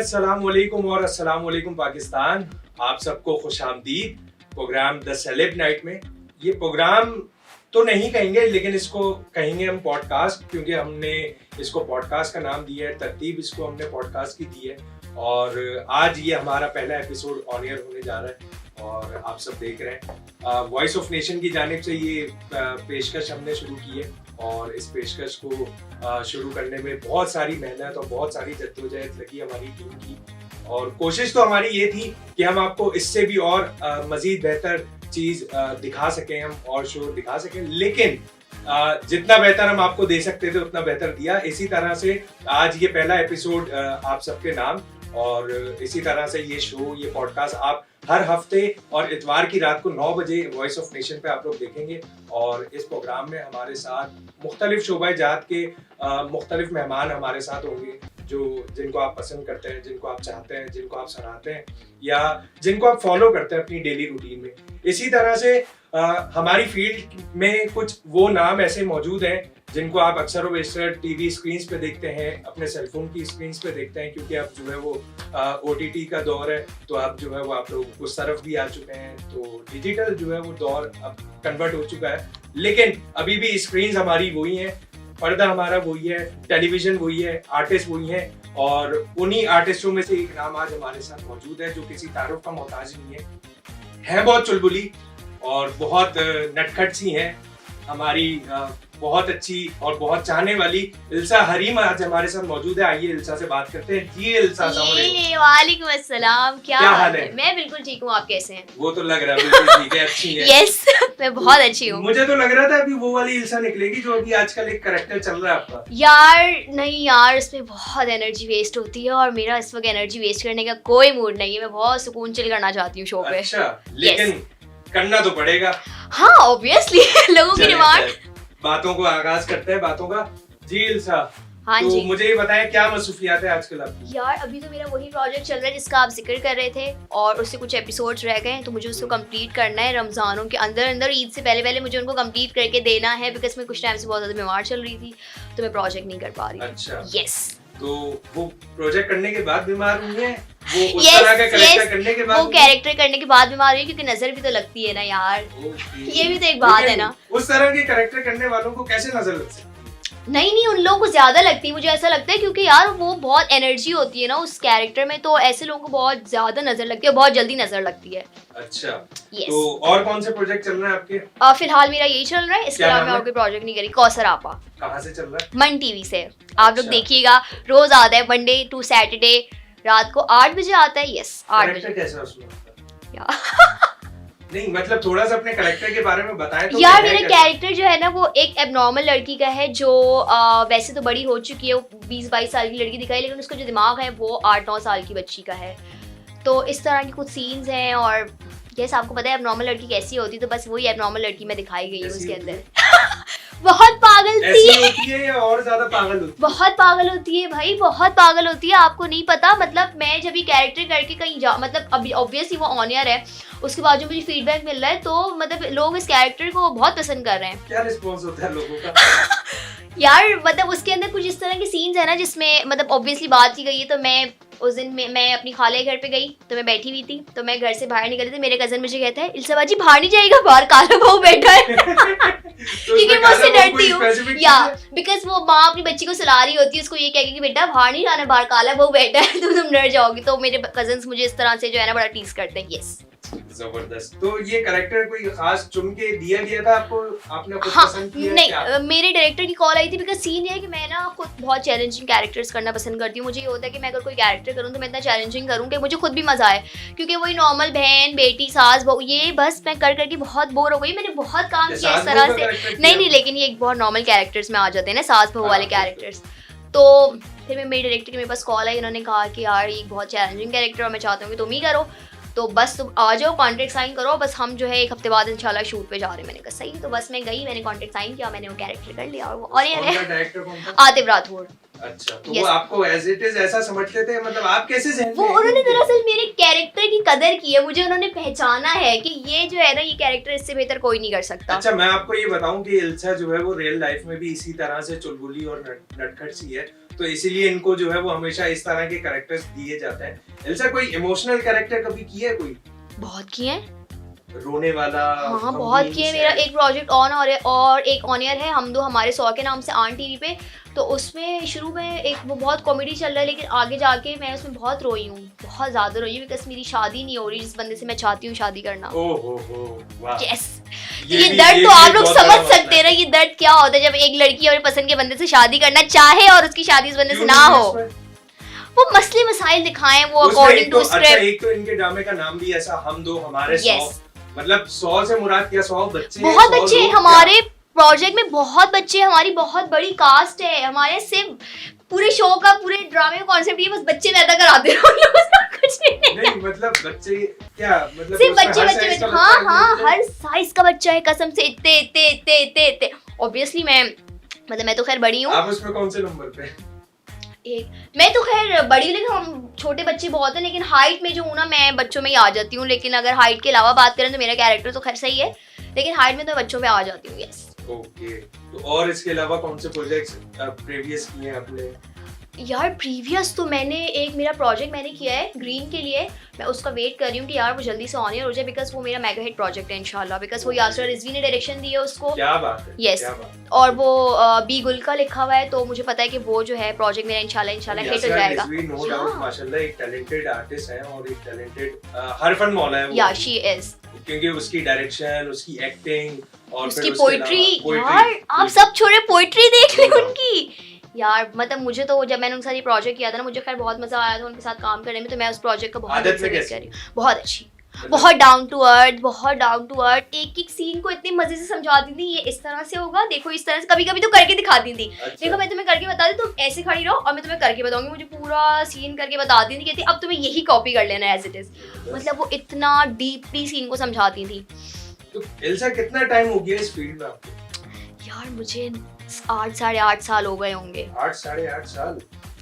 अस्सलाम वालेकुम और अस्सलाम वालेकुम पाकिस्तान। आप सबको खुशामदीद प्रोग्राम द सेलेब नाइट में। ये प्रोग्राम तो नहीं कहेंगे लेकिन इसको कहेंगे हम पॉडकास्ट, क्योंकि हमने इसको पॉडकास्ट का नाम दिया है, तरतीब इसको हमने पॉडकास्ट की दी है। और आज ये हमारा पहला एपिसोड ऑन एयर होने जा रहा है और आप सब देख रहे हैं। वॉइस ऑफ नेशन की जानिब से ये पेशकश हमने शुरू की है और इस पेशकश को शुरू करने में बहुत सारी मेहनत और बहुत सारी जद्दोजहद लगी हमारी टीम की। और कोशिश तो हमारी ये थी कि हम आपको इससे भी और मजीद बेहतर चीज़ दिखा सकें, हम और शो दिखा सकें, लेकिन जितना बेहतर हम आपको दे सकते थे उतना बेहतर दिया। इसी तरह से आज ये पहला एपिसोड आप सबके नाम, और इसी तरह से ये शो, ये पॉडकास्ट आप हर हफ्ते और इतवार की रात को 9 बजे वॉइस ऑफ नेशन पे आप लोग देखेंगे। और इस प्रोग्राम में हमारे साथ मुख्तलिफ शोबा जात के मुख्तलिफ मेहमान हमारे साथ होंगे, जिनको आप पसंद करते हैं, जिनको आप चाहते हैं, जिनको आप सराहते हैं या जिनको आप फॉलो करते हैं अपनी डेली रूटीन में। इसी तरह से हमारी फील्ड में कुछ वो नाम ऐसे मौजूद हैं जिनको आप अक्सर व बेशतर टीवी स्क्रीन्स पे देखते हैं, अपने सेलफोन की स्क्रीन्स पे देखते हैं, क्योंकि अब जो है वो OTT का दौर है, तो अब जो है वो आप लोग उस तरफ भी आ चुके हैं, तो डिजिटल जो है वो दौर अब कन्वर्ट हो चुका है। लेकिन अभी भी स्क्रीन्स हमारी वही हैं, पर्दा हमारा वही है, टेलीविजन वही है, आर्टिस्ट वही है। और उन्हीं आर्टिस्टों में से एक नाम आज हमारे साथ मौजूद है जो किसी तारुफ का मोहताज नहीं है बहुत चुलबुली और बहुत नटखट सी हैं, हमारी बहुत अच्छी और बहुत चाहने वाली इल्सा हरीम आज हमारे साथ मौजूद है। आइए इल्सा से बात करते हैं। जी इल्सा, वालेकुम अस्सलाम। क्या हाल है? मैं बिल्कुल ठीक हूँ, आप कैसे हैं? वो तो लग रहा है बिल्कुल ठीक है, अच्छी है। यस, मैं बहुत अच्छी हूँ। मुझे तो लग रहा था अभी वो वाली इल्सा निकलेगी जो अभी आजकल एक कैरेक्टर चल रहा है आपका। यार नहीं यार, इसमें बहुत एनर्जी वेस्ट होती है और मेरा इस वक्त एनर्जी वेस्ट करने का कोई मूड नहीं है। मैं बहुत सुकून चिल करना चाहती हूँ शो पे। अच्छा, लेकिन करना तो पड़ेगा। हाँ ऑब्वियसली, लोगों की डिमांड। बातों को आगाज करते हैं, बातों का। जी इल्सा, हाँ तो जी, मुझे ये बताएं क्या मसरूफियात है आजकल आपकी? यार अभी तो मेरा वही प्रोजेक्ट चल रहा है जिसका आप जिक्र कर रहे थे, और उससे कुछ एपिसोड्स रह गए हैं, तो मुझे उसको कंप्लीट करना है रमजानों के अंदर, ईद से पहले पहले मुझे उनको कंप्लीट करके देना है, बिकॉज मैं कुछ टाइम से बहुत ज्यादा बीमार चल रही थी, तो मैं प्रोजेक्ट नहीं कर पा रही। अच्छा, यस। तो वो प्रोजेक्ट करने के बाद बीमार हुई है, वो उस तरह का कैरेक्टर करने के बाद, वो कैरेक्टर करने के बाद बीमार हुई, क्योंकि नजर भी तो लगती है ना यार। ये भी तो एक बात है ना। उस तरह के कैरेक्टर करने वालों को कैसे नजर लग सकती है? नहीं, उन लोगों को ज्यादा लगती है, मुझे ऐसा लगता है, क्योंकि यार वो बहुत एनर्जी होती है ना उस कैरेक्टर में, तो ऐसे लोगों को बहुत ज्यादा नजर लगती है, बहुत जल्दी नजर लगती है। अच्छा, yes. तो और कौन से प्रोजेक्ट चल रहे हैं आपके? फिलहाल मेरा यही चल रहा है, इसके अलावा मैं और कोई प्रोजेक्ट नहीं करी। कौसर आपा। कहाँ से चल रहा है? मन टीवी से। आप लोग देखिएगा, रोज आता है, मंडे टू सैटरडे रात को 8 बजे आता है। यस, 8 बजे। कैसा है उसमें? यार नहीं, मतलब थोड़ा सा अपने कैरेक्टर के बारे में बताएं तो। यार मेरा कैरेक्टर जो है ना, वो एक एबनॉर्मल लड़की का है, जो वैसे तो बड़ी हो चुकी है, वो 20-22 साल की लड़की दिखाई, लेकिन उसका जो दिमाग है वो 8-9 साल की बच्ची का है। तो इस तरह की कुछ सीन्स हैं, और जैसे आपको पता है एबनॉर्मल लड़की कैसी होती है, तो बस वही एबनॉर्मल लड़की में दिखाई गई है उसके अंदर। बहुत पागल थी। ऐसी होती है या और ज्यादा पागल होती है? बहुत पागल होती है भाई, बहुत पागल होती है, आपको नहीं पता। मतलब मैं जब ये कैरेक्टर करके कहीं मतलब अभी ऑब्वियसली वो ऑन एयर है, उसके बाद जो मुझे फीडबैक मिल रहा है, तो मतलब लोग इस कैरेक्टर को बहुत पसंद कर रहे हैं। क्या रिस्पॉन्स होता है लोगों का? यार मतलब उसके अंदर कुछ इस तरह के सीन्स है ना, जिसमें मतलब ऑब्वियसली बात की गई है। तो मैं उस दिन मैं अपनी खाले के घर पे गई, तो मैं बैठी हुई थी, तो मैं घर से बाहर निकली थी, मेरे कजन मुझे कहता है इल्सा बाजी बाहर नहीं जाएगा, बाहर काला बहू बैठा है। क्योंकि मैं उससे डरती हूँ या बिकॉज वो माँ अपनी बच्ची को सुला रही होती है, उसको ये कह कि बेटा बाहर नहीं जाना, बाहर काला बहू बैठा है, तो तुम डर जाओगी। तो मेरे कजन्स मुझे इस तरह से जो है ना बड़ा टीज करते हैं। यस, जबरदस्त। तो ये कैरेक्टर कोई खास चुन के दिया गया था आपको, आपने खुद हाँ, पसंद किया? नहीं, मेरे डायरेक्टर की कॉल आई थी, बिकॉज सीन ये है कि मैं ना खुद बहुत चैलेंजिंग कैरेक्टर्स करना पसंद करती हूँ। मुझे ये होता है कि मैं अगर कोई कैरेक्टर करूँ तो मैं इतना चैलेंजिंग करूँ कि मुझे खुद भी मजा आए, क्योंकि वही नॉर्मल बहन बेटी सास बहू, ये बस मैं कर करके बहुत बोर हो गई। मैंने बहुत काम किया इस तरह से। नहीं, लेकिन ये बहुत नॉर्मल कैरेक्टर्स में आ जाते हैं ना, सास बहू वाले कैरेक्टर्स। तो फिर मेरे डायरेक्टर की मेरे पास कॉल आई, उन्होंने कहा कि यार ये बहुत चैलेंजिंग कैरेक्टर और मैं चाहता हूँ कि तुम ही करो, तो बस तुम आ जाओ, कॉन्ट्रैक्ट साइन करो, बस हम जो है 1 हफ्ते बाद इंशाल्लाह शूट पे जा रहे हैं। मैंने कहा सही, तो बस मैं गई, मैंने कॉन्ट्रैक्ट साइन किया, मैंने वो कैरेक्टर कर लिया, और ये है आतिफ राठौर। अच्छा, तो वो आपको एज इट इज ऐसा समझते थे, मतलब आप कैसे जहन में? वो उन्होंने दरअसल मेरे कैरेक्टर की कदर की है, मुझे उन्होंने पहचाना है कि ये जो है ना, ये कैरेक्टर इससे बेहतर कोई नहीं कर सकता। अच्छा, मैं आपको ये बताऊं कि इल्सा जो है वो रियल लाइफ में भी इसी तरह से चुलबुली और नटखट सी है, तो इसीलिए इनको जो है वो हमेशा इस तरह के कैरेक्टर्स दिए जाते हैं। एल्सा, कोई इमोशनल कैरेक्टर कभी किया है कोई? बहुत किए हैं, रोने वाला? हाँ बहुत किए। मेरा एक प्रोजेक्ट ऑन और एक ऑन एयर है, हम दो हमारे 100 के नाम से ऑन टीवी पे। तो उसमें शुरू में एक वो बहुत कॉमेडी चल रहा है, लेकिन आगे जाके मैं उसमें बहुत रोई हूँ, बहुत ज़्यादा रोई हूँ, बिकॉज मेरी शादी नहीं हो रही जिस बंदे से मैं चाहती हूँ शादी करना। ओहो वाह। यस, ये दर्द तो आप लोग समझ सकते हैं ना, ये दर्द क्या होता है जब एक लड़की अपने पसंद के बंदे से शादी करना चाहे और उसकी शादी उस बंदे से ना हो। वो मसले मसाइल दिखाएं वो अकॉर्डिंग टू स्क्रिप्ट। अच्छा, एक तो इनके ड्रामे का नाम भी ऐसा, हम दो हमारे 100, मतलब 100 से मुराद क्या 100 बच्चे? बहुत बच्चे हमारे प्रोजेक्ट में, बहुत बच्चे, हमारी बहुत बड़ी कास्ट है। हमारे सिर्फ पूरे शो का, पूरे ड्रामे का कॉन्सेप्ट ये बस बच्चे पैदा कराते रहो, कुछ नहीं। मतलब बच्चे क्या, मतलब सिर्फ बच्चे हाँ, हर साइज का बच्चा है, कसम से इतने। ऑब्वियसली मैं तो खैर बड़ी हूँ। आप उसमें कौन से नंबर पे? मैं तो खैर बड़ी हूँ, लेकिन हम छोटे बच्चे बहुत हैं, लेकिन हाइट में जो हूँ ना मैं बच्चों में ही आ जाती हूँ। लेकिन अगर हाइट के अलावा बात करें तो मेरा कैरेक्टर तो खैर सही है, लेकिन हाइट में तो बच्चों में आ जाती हूँ। यस। ओके, तो और इसके अलावा कौन से प्रोजेक्ट्स प्रीवियस किए हैं आपने? यार प्रीवियस तो मेरा प्रोजेक्ट मैंने किया है ग्रीन के लिए। मैं उसका वेट कर रही हूँ कि यार वो जल्दी से ऑन एयर हो जाए, बिकॉज वो मेरा मेगा हिट प्रोजेक्ट है इंशाल्लाह, बिकॉज वो यासर रिजवी ने डायरेक्शन दी है उसको। क्या बात है। यस, और वो बी गुल का लिखा हुआ है, तो मुझे पता है कि वो जो है प्रोजेक्ट मेरा इंशाल्लाह हिट हो जाएगा। नो डाउट माशाल्लाह एक टैलेंटेड आर्टिस्ट है और एक टैलेंटेड हर फन मौला है वो। या शी इज, क्योंकि उसकी डायरेक्शन, उसकी एक्टिंग और उसकी पोइट्री, यार आप सब छोड़े पोइट्री देख ले उनकी। यार मतलब मुझे तो जब मैंने उनके साथ ये प्रोजेक्ट किया था ना, मुझे खैर बहुत मजा आया था उनके साथ काम करने में। तो मैं उस प्रोजेक्ट का बहुत अच्छे से कर रही हूँ, बहुत अच्छी, बहुत डाउन टू अर्थ। एक सीन को इतने मजे से समझाती थी, ये इस तरह से होगा, देखो इस तरह से, कभी कभी तो करके दिखाती थी। देखो मैं तुम्हें करके बता दी, तुम ऐसे खड़ी रहो और मैं तुम्हें करके बताऊंगी। मुझे पूरा सीन करके बताती थी, कहती अब तुम्हें यही कॉपी कर लेना एज इट इज। मतलब वो इतना डीपली सीन को समझाती थी। तो एल्सा कितना टाइम हो गया इस फील्ड में आपको? यार मुझे 8-8.5 साल हो गए होंगे। 8-8.5 साल?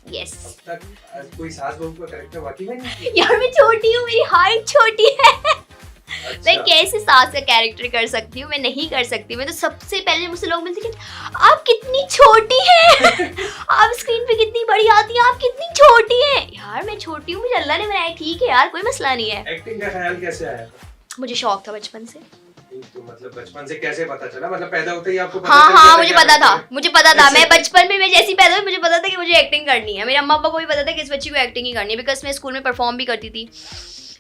यस। अब तक कोई सास बहू का कैरेक्टर वाकई में नहीं? यार मैं छोटी हूँ, मेरी हाइट छोटी है। अच्छा। मैं कैसे सास का कैरेक्टर कर सकती हूँ? मैं नहीं कर सकती। मैं तो सबसे पहले मुझसे लोग मिलते कि आप कितनी छोटी हैं, आप स्क्रीन पे कितनी बड़ी आती हैं, आप कितनी छोटी हैं। यार मैं छोटी हूँ, मुझे अल्लाह ने बनाया, ठीक है यार, कोई मसला नहीं है। एक्टिंग का ख्याल कैसे आया था? मुझे शौक था बचपन से। तो मतलब बचपन से कैसे पता चला? मतलब पैदा होते ही आपको पता हाँ, मुझे पता था। मैं बचपन में, मैं जैसी पैदा हुई मुझे पता था कि मुझे एक्टिंग करनी है। मेरे अम्मा पापा को भी पता था कि इस बच्ची को एक्टिंग ही करनी है, बिकॉज मैं स्कूल में परफॉर्म भी करती थी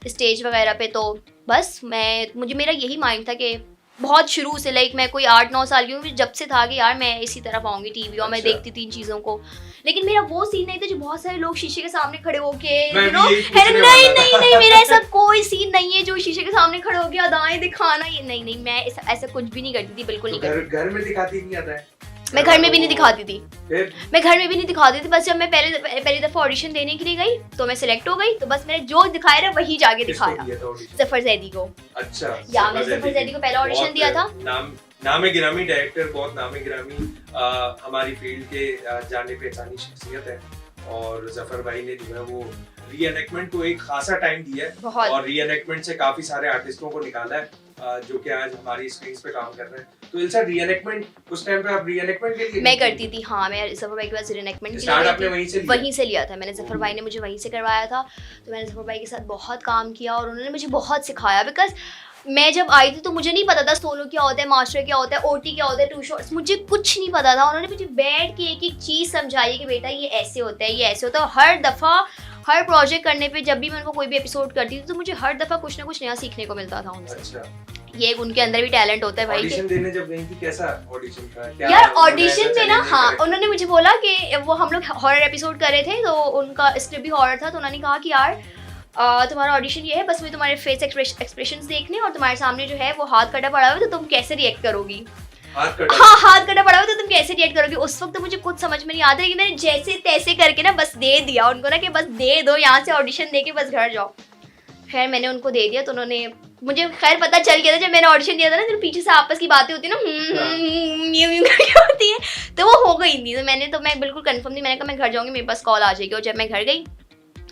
स्टेज वगैरह पे। तो बस मेरा यही माइंड था कि बहुत शुरू से, लाइक मैं कोई 8-9 साल की हूँ जब से था कि यार मैं इसी तरफ आऊंगी टीवी, और मैं देखती थी इन चीज़ों को। लेकिन मेरा वो सीन नहीं था जो बहुत सारे लोग शीशे के सामने खड़े होके नहीं, मेरा ऐसा कोई सीन नहीं है जो शीशे के सामने खड़े होके अदाएं दिखाना, ये नहीं, मैं ऐसा कुछ भी नहीं करती थी, बिल्कुल नहीं करती। घर में दिखाती नहीं आता है? मैं घर में भी नहीं दिखाती थी। मैं घर में भी नहीं दिखाती थी। बस जब मैं पहली दफा ऑडिशन देने के लिए गई तो मैं सिलेक्ट हो गई, तो बस मैंने जो दिखाया ना वही जाके दिखाया। जफर जैदी को। अच्छा, या मैंने जफर जैदी को पहला ऑडिशन दिया था। नामे गिरामी डायरेक्टर, बहुत नामे गिरामी हमारी फील्ड के जाने पहचानी शख्सियत है, और जफर भाई ने जो है वो रीएनेक्टमेंट को एक खासा टाइम दिया है, और रीएनेक्टमेंट से काफी सारे आर्टिस्टों को निकाला है जो कि आज हमारी स्क्रीन्स पे काम कर रहे हैं। तो इल्सा, रीएनेक्टमेंट उस टाइम पे आप रीएनेक्टमेंट के लिए मैं करती थी। हाँ, मैं जफर भाई के पास रीएनेक्टमेंट के लिए आपने वहीं से लिया था मैंने। जफर भाई ने मुझे वहीं से करवाया था, तो मैंने जफर भाई के साथ बहुत काम किया और उन्होंने मुझे बहुत सिखाया। बिकॉज मैं जब आई थी तो मुझे नहीं पता था सोलो क्या होता है, मास्टर क्या होता है, ओटी क्या होता है, टू शॉट्स, मुझे कुछ नहीं पता था। उन्होंने मुझे बैठ के एक एक चीज़ समझाई कि बेटा ये ऐसे होता है, ये ऐसे होता है। हर दफ़ा हर प्रोजेक्ट करने पे जब भी मैं उनको कोई भी एपिसोड करती थी तो मुझे हर दफ़ा कुछ ना कुछ नया सीखने को मिलता था उनसे। अच्छा। ये उनके अंदर भी टैलेंट होता है भाई। ऑडिशन देने जब गई थी, कैसा ऑडिशन था? क्या यार ऑडिशन में ना, हाँ, उन्होंने मुझे बोला कि वो हम लोग हॉरर एपिसोड कर रहे थे, तो उनका स्क्रिप्ट भी हॉरर था, तो उन्होंने कहा कि यार तुम्हारा ऑडिशन ये है, बस मैं तुम्हारे फेस एक्सप्रेशंस देखने और तुम्हारे सामने जो है वो हाथ कटा पड़ा हुआ है, तो तुम कैसे रिएक्ट करोगी? हाथ कटा पड़ा हुआ तो तुम कैसे रिएक्ट करोगी? उस वक्त तो मुझे कुछ समझ में नहीं आता, लेकिन मैंने जैसे तैसे करके ना बस दे दिया उनको ना कि बस दे दो, यहाँ से ऑडिशन दे के बस घर जाओ। खैर मैंने उनको दे दिया, तो उन्होंने, मुझे खैर पता चल गया था जब मैंने ऑडिशन दिया था ना, तो पीछे से आपस की बातें होती है ना, होती है, तो वो हो गई थी। तो मैं बिल्कुल कंफर्म थी, मैंने कहा मैं घर जाऊंगी, मेरे पास कॉल आ जाएगी। और जब मैं घर गई,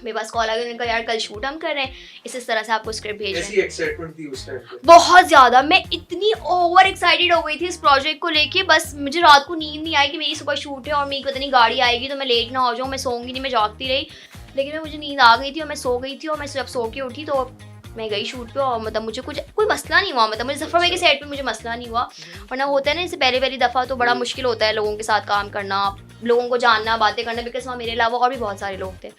मेरे पास कॉल आ गया, उन्होंने कहा यार कल शूट हम कर रहे हैं, इस तरह से आपको स्क्रिप्ट भेज रहे हैं। कैसी एक्साइटमेंट थी उस टाइम पे? बहुत ज़्यादा, मैं इतनी ओवर एक्साइटेड हो गई थी इस प्रोजेक्ट को लेके, बस मुझे रात को नींद नहीं आई कि मेरी सुबह शूट है और मेरी पता नहीं गाड़ी आएगी तो मैं लेट ना हो जाऊँ, मैं सोऊंगी नहीं, मैं जागती रही, लेकिन मुझे नींद आ गई थी और मैं सो गई थी, और मैं जब सो के उठी तो मैं गई शूट पे, और मतलब मुझे कोई मसला नहीं हुआ, मतलब मुझे जफर भाई के सेट पे मुझे मसला नहीं हुआ। वरना होता है ना इससे पहली दफ़ा तो बड़ा मुश्किल होता है लोगों के साथ काम करना, लोगों को जानना, बातें करना, बिकॉज वहाँ मेरे अलावा और भी बहुत सारे लोग थे।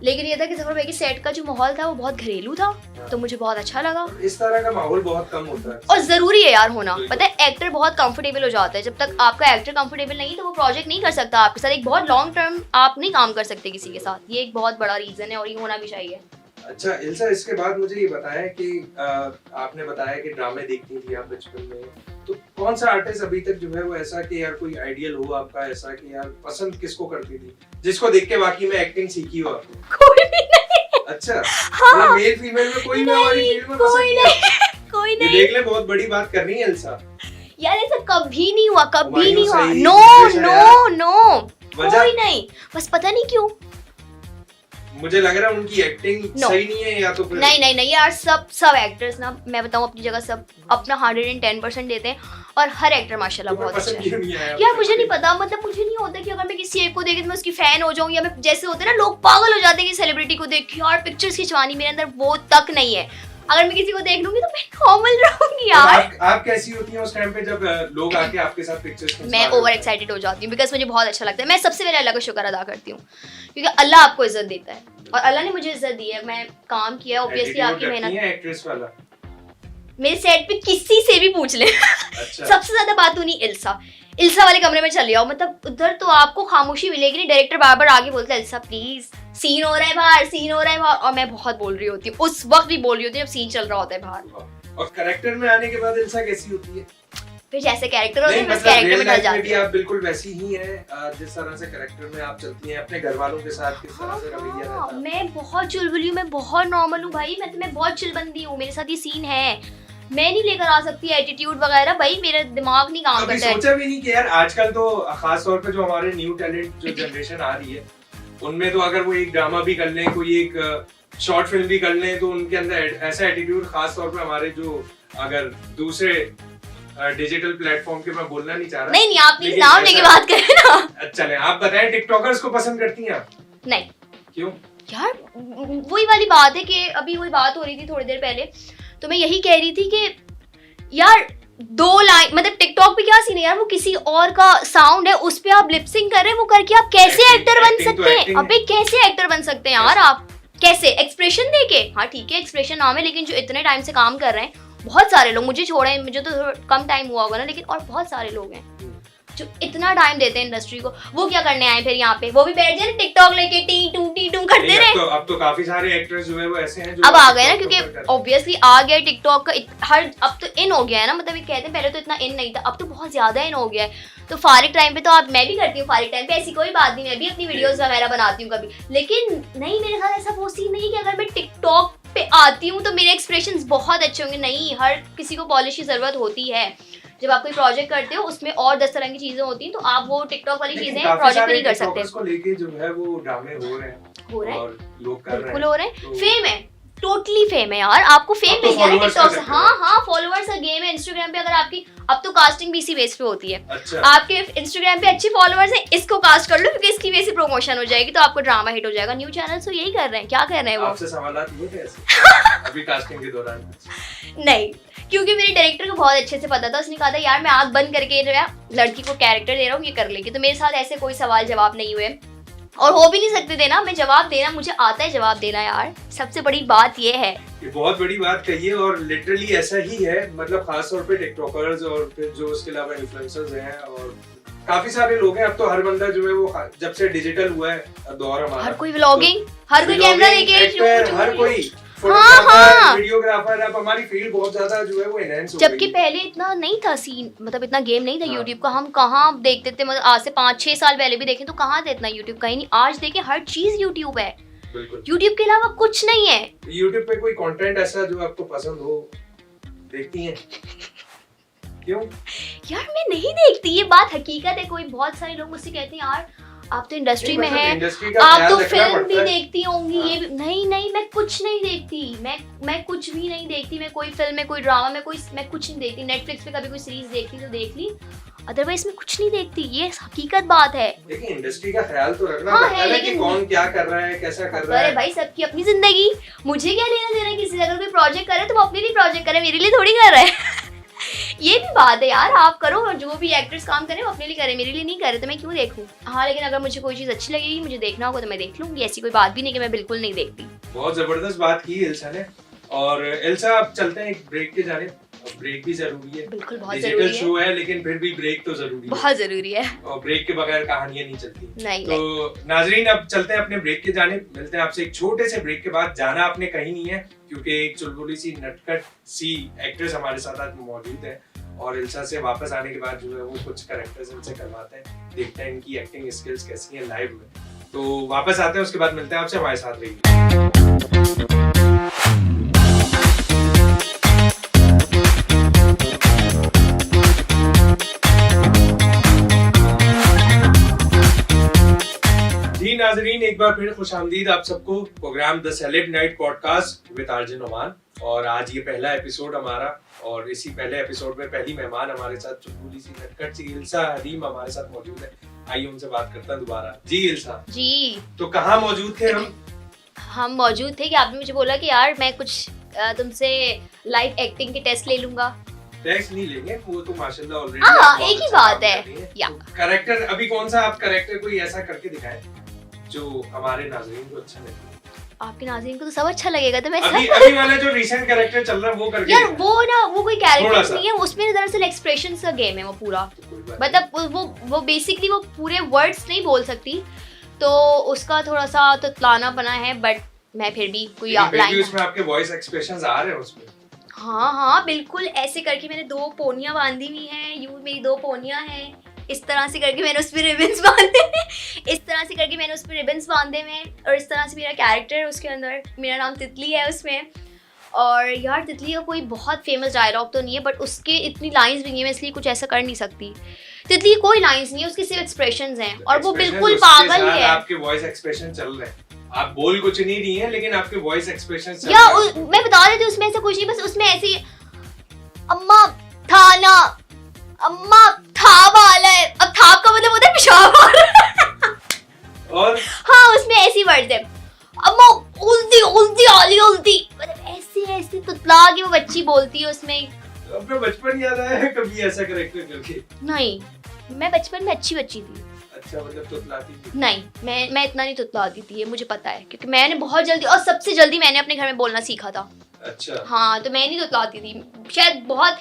लेकिन ये था कि जफर भाई के सेट का जो माहौल था वो बहुत घरेलू था, तो मुझे बहुत अच्छा लगा। इस तरह का माहौल बहुत कम होता है और ज़रूरी है यार होना, पता है एक्टर बहुत कंफर्टेबल हो जाता है, जब तक आपका एक्टर कंफर्टेबल नहीं तो वो प्रोजेक्ट नहीं कर सकता आपके साथ, एक बहुत लॉन्ग टर्म आप नहीं काम कर सकते किसी के साथ, ये एक बहुत बड़ा रीज़न है और ये होना भी चाहिए। अच्छा इल्सा, इसके बाद मुझे ये बताएं कि आपने बताया कि ड्रामे देखती थी आप बचपन में, तो कौन सा आर्टिस्ट अभी तक जो है वो ऐसा कि यार कोई आइडियल हो आपका, ऐसा कि यार पसंद किसको करती थी, जिसको देख के वाकई में एक्टिंग सीखी हो आपने? कोई भी नहीं। अच्छा, हाँ, मेल फीमेल में कोई भी हमारी फील्ड में पसंद नहीं? कोई नहीं, देख ले, बहुत बड़ी बात कर रही है इल्सा यार, ऐसा कभी नहीं हुआ, कभी नहीं हुआ, नो नो कोई नहीं, बस पता नहीं क्यों मुझे लग रहा है उनकी एक्टिंग सही नहीं है, या तो फिर नहीं यार, सब एक्टर्स ना, मैं बताऊं अपनी जगह सब अपना 110% देते हैं, और हर एक्टर माशाल्लाह बहुत अच्छा है। यार मुझे नहीं पता, मतलब मुझे नहीं होता कि अगर मैं किसी एक को देखे तो मैं उसकी फैन हो जाऊं, या मैं जैसे होते हैं ना लोग पागल हो जाते हैं कि सेलिब्रिटी को देख के यार पिक्चर्स खिंचवानी, मेरे अंदर वो तक नहीं है। अगर मैं किसी को देख लूंगी तो मैं नॉर्मल रहूंगी यार। आप कैसी होती हैं उस टाइम पे जब लोग आके आपके साथ पिक्चर्स खिंचवा? मैं ओवर एक्साइटेड हो जाती हूँ, बिकॉज मुझे बहुत अच्छा लगता है। मैं सबसे पहले अल्लाह का शुक्र अदा करती हूँ, क्योंकि अल्लाह आपको इज्जत देता है और अल्लाह ने मुझे इज्जत दी है, मैं काम किया, ऑब्वियसली आपकी मेहनत। एक्ट्रेस वाला मेरे सेट पे किसी से भी पूछ ले अच्छा। सबसे ज्यादा बात तो नहीं, इल्सा वाले कमरे में चले जाओ, मतलब उधर तो आपको खामोशी मिलेगी नहीं, डायरेक्टर बार बार आगे बोलता है इल्सा प्लीज सीन हो रहा है बाहर, सीन हो रहा है बाहर, और मैं बहुत बोल रही होती हूँ, उस वक्त भी बोल रही होती हूँ जब सीन चल रहा होता है बाहर। और कैरेक्टर में आने के बाद इल्सा कैसी होती है? फिर जैसे कैरेक्टर होते हैं, मतलब कैरेक्टर में ढल जाती है। आप बिल्कुल वैसी ही हैं जिस तरह से कैरेक्टर में आप चलती हैं, अपने घर वालों के साथ किस तरह से रवैया रहता है? मैं बहुत चुलबुली हूँ, मैं बहुत नॉर्मल हूँ भाई, मैं बहुत चिलबंदी हूँ, मेरे साथ ये सीन है, मैं नहीं लेकर आ सकती एटीट्यूड वगैरह, भाई मेरा दिमाग नहीं काम करता है। सोचा भी नहीं कि यार आजकल तो खास तौर पे जो हमारे न्यू टैलेंट जो जनरेशन आ रही है, उनमें तो अगर वो एक ड्रामा भी कर लें, कोई एक शॉर्ट फिल्म भी कर लें, तो उनके अंदर ऐसा एटीट्यूड, खास तौर पे हमारे जो अगर दूसरे डिजिटल प्लेटफॉर्म के, मैं बोलना नहीं चाह रहा, नहीं आप प्लीज नाम लेके बात करें ना। चलें, आप बताएं टिकटॉकर्स को पसंद करती हैं आप? नहीं। क्यों? यार वही वाली बात है कि अभी वही बात हो रही थी थोड़ी देर पहले, तो मैं यही कह रही थी कि यार 2 लाइन, मतलब टिकटॉक पे क्या सीन है यार, वो किसी और का साउंड है, उस पे आप लिपसिंग कर रहे हैं, वो करके आप कैसे एक्टर बन सकते हैं? अबे कैसे एक्टर बन सकते हैं यार आप? कैसे एक्सप्रेशन देके? हाँ ठीक है एक्सप्रेशन नाम है, लेकिन जो इतने टाइम से काम कर रहे हैं बहुत सारे लोग, मुझे छोड़े, मुझे तो कम टाइम हुआ होगा ना, लेकिन और बहुत सारे लोग हैं जो इतना टाइम देते हैं इंडस्ट्री को, वो क्या करने आए फिर यहाँ पे? वो भी बैठ जाए टिकटॉक लेके टी टू करते रहे। अब तो काफी सारे एक्टर्स जो है वो ऐसे हैं जो अब आ गए ना, क्योंकि ऑब्वियसली आ गया टिकटॉक का हर, अब तो इन हो गया है ना, मतलब ये कहते हैं पहले तो इतना इन नहीं था, अब तो बहुत ज्यादा इन हो गया है। तो फारिग टाइम पे तो आप, मैं भी करती हूँ फारिग टाइम पे, ऐसी कोई बात नहीं, मैं भी अपनी वीडियोस वगैरह बनाती हूँ कभी, लेकिन नहीं मेरे साथ ऐसा वो सीन नहीं कि अगर मैं टिकटॉक पे आती हूँ तो मेरे एक्सप्रेशंस बहुत अच्छे होंगे, नहीं, हर किसी को पॉलिश की जरूरत होती है। जब आप कोई प्रोजेक्ट करते हो उसमें और 10 तरह की चीजें होती हैं, तो आप वो टिकटॉक वाली चीजें प्रोजेक्ट में नहीं कर सकते। उसको लेके जो है वो ड्रामे हो रहे हैं और लोग कर रहे हैं, बिल्कुल हो रहे हैं, फेम है, टोटली फेम है यार, आपको फेम मिल गया ना टिकटॉक से। हाँ फॉलोअर्स का गेम है। इंस्टाग्राम पे अगर आपकी, अब तो कास्टिंग भी इसी बेस पे होती है। अच्छा। आपके इंस्टाग्राम पे अच्छे फॉलोअर्स हैं, इसको कास्ट कर लो क्योंकि इसकी वजह से प्रमोशन हो जाएगी, तो आपको ड्रामा हिट हो जाएगा। न्यू चैनल तो यही कर रहे हैं, क्या कर रहे हैं वो? आपसे सवालात हुए थे ऐसे अभी कास्टिंग के दौरान? नहीं, क्योंकि मेरे डायरेक्टर को बहुत अच्छे से पता था, उसने कहा था यार मैं आंख बंद करके लड़की को कैरेक्टर दे रहा हूँ, ये कर लेगी। तो मेरे साथ ऐसे कोई सवाल जवाब नहीं हुए और हो भी नहीं सकते देना, मैं जवाब देना, मुझे आता है जवाब देना यार, सबसे बड़ी बात ये है। ये बहुत बड़ी बात कही है और लिटरली ऐसा ही है, मतलब खास तौर पे टिकटॉकर्स और फिर जो उसके अलावा इन्फ्लुएंसर्स हैं और काफी सारे लोग हैं। अब तो हर बंदा जो है वो, जब से डिजिटल हुआ है दौर हमारा, हर कोई व्लॉगिंग, हर कोई कैमरा लेके, हर कोई हाँ। वीडियोग्राफर, अब हमारी फील्ड बहुत ज्यादा जो है वो एनहांस हो गई। जबकि पहले इतना नहीं था सीन, मतलब इतना गेम नहीं था यूट्यूब का, हम कहाँ देखते थे, मतलब आज से 5-6 साल पहले भी देखें तो कहाँ थे इतना यूट्यूब, कहीं नहीं। आज देखें हर चीज यूट्यूब है, यूट्यूब के अलावा कुछ नहीं है। यूट्यूब पे कोई कंटेंट ऐसा जो आपको पसंद हो, देखती हैं? क्यों? यार मैं नहीं देखती, ये बात हकीकत है। कोई बहुत सारे लोग मुझसे कहते हैं यार आप तो इंडस्ट्री में मतलब हैं, इंडस्ट्री का आप ख्याल तो रखना फिल्म पड़ता भी है। देखती होंगी। हाँ। ये भी नहीं, मैं कुछ नहीं देखती, मैं कुछ भी नहीं देखती। मैं कोई फिल्म में, कोई ड्रामा में, मैं कुछ नहीं देखती। नेटफ्लिक्स पे कभी कोई सीरीज देखती तो देख ली, अदरवाइज मैं कुछ नहीं देखती। ये हकीकत बात है। देखिए इंडस्ट्री का ख्याल तो रखना हाँ, पड़ता है, है ना कि लेकिन- कौन क्या कर रहा है, कैसा कर रहा अरे है। भाई सबकी अपनी जिंदगी, मुझे क्या लेना देना है किसी से। अगर कोई प्रोजेक्ट करे तो वो अपने लिए प्रोजेक्ट करे, मेरे लिए थोड़ी कर रहा है। ये भी बात है यार, आप करो, और जो भी एक्टर्स काम करें वो अपने लिए करें, मेरे लिए नहीं करे तो मैं क्यों देखूं। हाँ, लेकिन अगर मुझे कोई चीज़ अच्छी लगेगी, मुझे देखना होगा तो मैं देख लूंगी। ऐसी कोई बात भी नहीं कि मैं बिल्कुल नहीं देखती। बहुत जबरदस्त बात की एल्सा ने। और एल्सा अब चलते हैं एक ब्रेक के जाने। ब्रेक भी जरूरी है, बिल्कुल बहुत डिजिटल जरूरी है, शो है लेकिन फिर भी ब्रेक तो जरूरी है। बहुत जरूरी है। और ब्रेक के बगैर कहानियां नहीं चलती। नहीं तो नाजरीन अब चलते हैं अपने ब्रेक के जाने। मिलते हैं आपसे एक छोटे से ब्रेक के बाद। जाना आपने कहीं नहीं है क्योंकि एक चुलबुली सी नटखट सी एक्ट्रेस हमारे साथ आज मौजूद है और एल्सा से वापस आने के बाद जो है वो कुछ कैरेक्टर्स इनसे करवाते हैं, देखते हैं इनकी एक्टिंग स्किल्स कैसी हैं लाइव में। तो वापस आते हैं, उसके बाद मिलते हैं आपसे, हमारे साथ रहिए। जी नाजरीन, एक बार फिर खुशामदीद आप सबको programme the celeb night podcast with RJ Noman. और आज ये पहला एपिसोड हमारा, और इसी पहले एपिसोड में पहली मेहमान हमारे साथ चुलबुली सी नटखट सी एल्सा हरीम हमारे साथ मौजूद है। आइए उनसे बात करते हैं दोबारा। जी एल्सा, जी, तो कहाँ मौजूद थे हम? हम मौजूद थे कि आपने मुझे बोला कि यार मैं कुछ तुमसे लाइव एक्टिंग के टेस्ट ले लूंगा। टेस्ट नहीं लेंगे, वो तो माशाल्लाह ऑलरेडी हाँ, एक ही बात है। या कैरेक्टर अभी कौन सा आप कैरेक्टर कोई ऐसा करके दिखाएं जो हमारे नाजरीन को अच्छा लगे। आपके नाज़रीन को तो सब अच्छा लगेगा, तो मैं अभी वाला जो रिसेंट कैरेक्टर चल रहा है वो करके यार दिखाएं। वो कोई थोड़ा कैरेक्टर सा। नहीं है, उसमें दरअसल एक्सप्रेशन का गेम है वो पूरा। तो कोई बात मतलब वो बेसिकली वो पूरे वर्ड्स नहीं बोल सकती, तो उसका थोड़ा सा तो तलाना बना है, बट मैं फिर भी कोई नहीं। लेकिन फिर भी लाइन। उसमें आपके वॉइस एक्सप्रेशंस आ रहे हैं उसमें। हाँ बिल्कुल, ऐसे करके मैंने 2 पोनियां बांधी हुई हैं, यूं मेरी 2 पोनियां हैं, इस तरह से करके मैंने उस पे रिबन्स बांधे हैं, इस तरह से करके मैंने उस पे रिबन्स बांधे हैं, और इस तरह से मेरा कैरेक्टर है उसके अंदर। मेरा नाम तितली है उसमें। और यार तितली का कोई बहुत फेमस डायलॉग तो नहीं है, बट उसके इतनी लाइंस भी नहीं है, मैं इसलिए कुछ ऐसा कर नहीं सकती। तितली की कोई लाइंस नहीं है, उसके सिर्फ एक्सप्रेशंस हैं, और वो Expressions बिल्कुल उसके पागल साथ है। आपके वॉइस एक्सप्रेशन चल रहे हैं, आप बोल कुछ नहीं रही हैं लेकिन आपके वॉइस एक्सप्रेशन चल या रहे हैं। मैं बता देती हूँ, उसमें ऐसा कुछ नहीं, बस उसमें ऐसे ही, अम्मा थाना, अम्मा थाप आला है। अब थाप का मतलब होता है पेशाब वाला। और हाँ, उसमें ऐसी वर्ड है, अम्मा उल्टी उल्टी आली उल्टी, मतलब ऐसे तुतला के वो बच्ची बोलती है उसमें। अपना बचपन याद आया है कभी ऐसा कैरेक्टर करके? नहीं, मैं बचपन में अच्छी बच्ची थी। अच्छा, मतलब तुतलाती थी। नहीं, मैं इतना नहीं तुतलाती थी, ये मुझे पता है, क्योंकि मैंने बहुत जल्दी, और सबसे जल्दी मैंने अपने घर में बोलना सीखा था। अच्छा। हाँ, तो मैं नहीं तुतलाती थी, शायद बहुत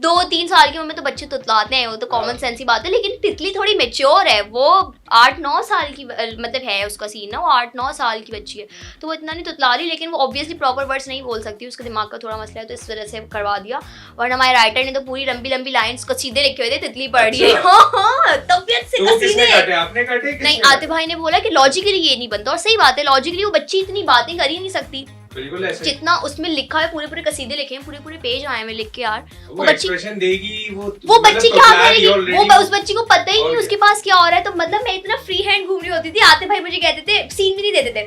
2-3 साल की उम्र में तो बच्चे तुतलाते हैं, वो तो कॉमन सेंस ही बात है। लेकिन तितली थोड़ी मेच्योर है, वो 8-9 साल की, मतलब है उसका सीन ना, वो 8-9 साल की बच्ची है, तो वो इतना नहीं तुतला रही, लेकिन वो ऑब्वियसली प्रॉपर वर्ड्स नहीं बोल सकती, उसके दिमाग का थोड़ा मसला है, तो इस वजह से करवा दिया। वरना हमारे राइटर ने तो पूरी लंबी लंबी लाइन्स को सीधे लिखे हुए थे, तितली पढ़ रही है। अच्छा। हाँ, तबीयत से तो वो किसने कसीदे। काटे? आपने काटे? किसने नहीं, काटे? आतिफ भाई ने बोला कि लॉजिकली ये नहीं बनता, और सही बात है, लॉजिकली वो बच्ची इतनी बातें कर ही नहीं सकती बिल्कुल ऐसे। जितना उसमें लिखा है। पूरे कसीदे लिखे हैं, पूरे पेज आए हैं लिख के यार। वो बच्ची एक्सप्रेशन देगी, वो बच्ची क्या करेगी, वो उस बच्ची को पता ही और नहीं उसके पास क्या हो रहा है। तो मतलब मैं इतना फ्री हैंड घूम रही होती थी, आते भाई मुझे कहते थे, सीन भी नहीं देते थे,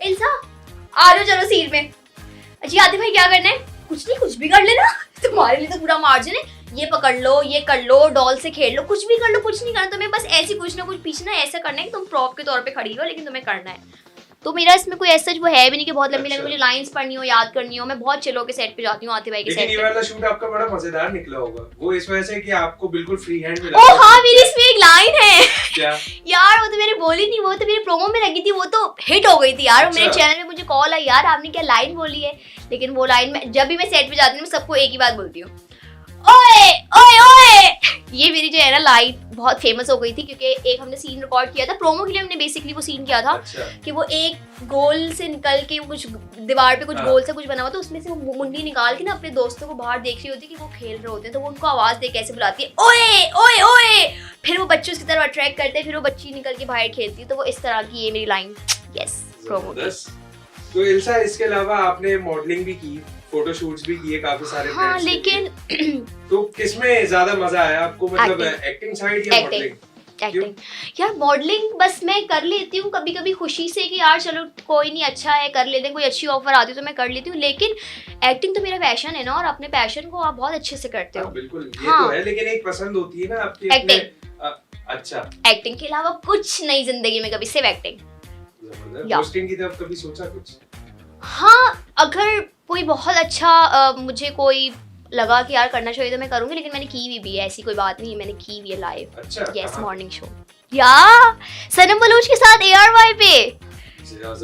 इल्सा आ जाओ चलो सीन में। जी आते भाई क्या करना है? कुछ नहीं, कुछ भी कर लेना, तुम्हारे लिए तो पूरा मार्जिन है, ये पकड़ लो, ये कर लो, डॉल से खेल लो, कुछ भी कर लो, कुछ नहीं करना तुम्हें, बस ऐसी कुछ ना कुछ पीछे ना ऐसा करना है कि तुम प्रॉप के तौर पे खड़ी हो, लेकिन तुम्हें करना है। तो मेरा इसमें कोई ऐसा वो है भी नहीं कि बहुत लंबी अच्छा। लंबी मुझे लाइंस पढ़नी हो, याद करनी हो। मैं बहुत चिलो के सेट पे जाती हूँ, आते भाई के लेकिन सेट ये पे। वाला शूट आपका बड़ा मजेदार निकला होगा, वो इस वजह से कि आपको बिल्कुल फ्री हैंड मिला। ओ हाँ, मेरी इसमें एक लाइन है क्या? यार, वो तो मैंने बोली नहीं, वो तो मेरे प्रोमो में लगी थी, वो तो हिट हो गई थी यार। अच्छा। मेरे चैनल में मुझे कॉल आई, यार आपने क्या लाइन बोली है। लेकिन वो लाइन में जब भी मैं सेट पे जाती हूँ, मैं सबको एक ही बात बोलती हूँ, ओए ओए ओए। ये मेरी जो है ना लाइन बहुत फेमस हो गई थी, क्योंकि एक हमने सीन रिकॉर्ड किया था प्रोमो के लिए, हमने बेसिकली वो सीन किया था। अच्छा। कि वो एक गोल से निकल के वो कुछ दीवार पे कुछ हाँ। गोल से कुछ बना हुआ, तो उसमें से वो मुंडी निकाल के ना अपने दोस्तों को बाहर देख रही होती है कि वो खेल रहे होते हैं, तो वो उनको आवाज दे कैसे बुलाती है, ओए ओए ओए। फिर वो बच्चे उसकी तरफ अट्रैक्ट करते हैं, फिर वो बच्ची निकल के बाहर खेलती है। तो वो इस तरह की ये मेरी लाइन, यस, प्रोमो की। तो इल्सा, इसके अलावा आपने मॉडलिंग भी की, फोटोशूट्स भी किए काफी सारे। हाँ, friends के लेकिन लिए। तो किसमें ज्यादा मजा आया आपको, मतलब एक्टिंग साइड या Acting. मॉडलिंग? एक्टिंग यार मॉडलिंग बस मैं कर लेती हूँ कभी कभी खुशी से कि यार चलो कोई नहीं अच्छा है कर लेते हैं, कोई अच्छी ऑफर आती है तो मैं कर लेती हूँ, लेकिन एक्टिंग तो मेरा पैशन है ना, और अपने पैशन को आप बहुत अच्छे से करते हो। बिल्कुल ये तो है, लेकिन एक पसंद होती है ना आपकी एक्टिंग। अच्छा, एक्टिंग के अलावा कुछ नहीं जिंदगी में कभी, सिर्फ एक्टिंग। होस्टिंग की तरफ कभी सोचा कुछ? हाँ अगर कोई बहुत अच्छा मुझे कोई लगा कि यार करना चाहिए तो मैं करूंगी, लेकिन मैंने की भी है, ऐसी कोई बात नहीं है, मैंने की भी है लाइव। अच्छा, यस, मॉर्निंग शो या सनम बलूच के साथ ARY पे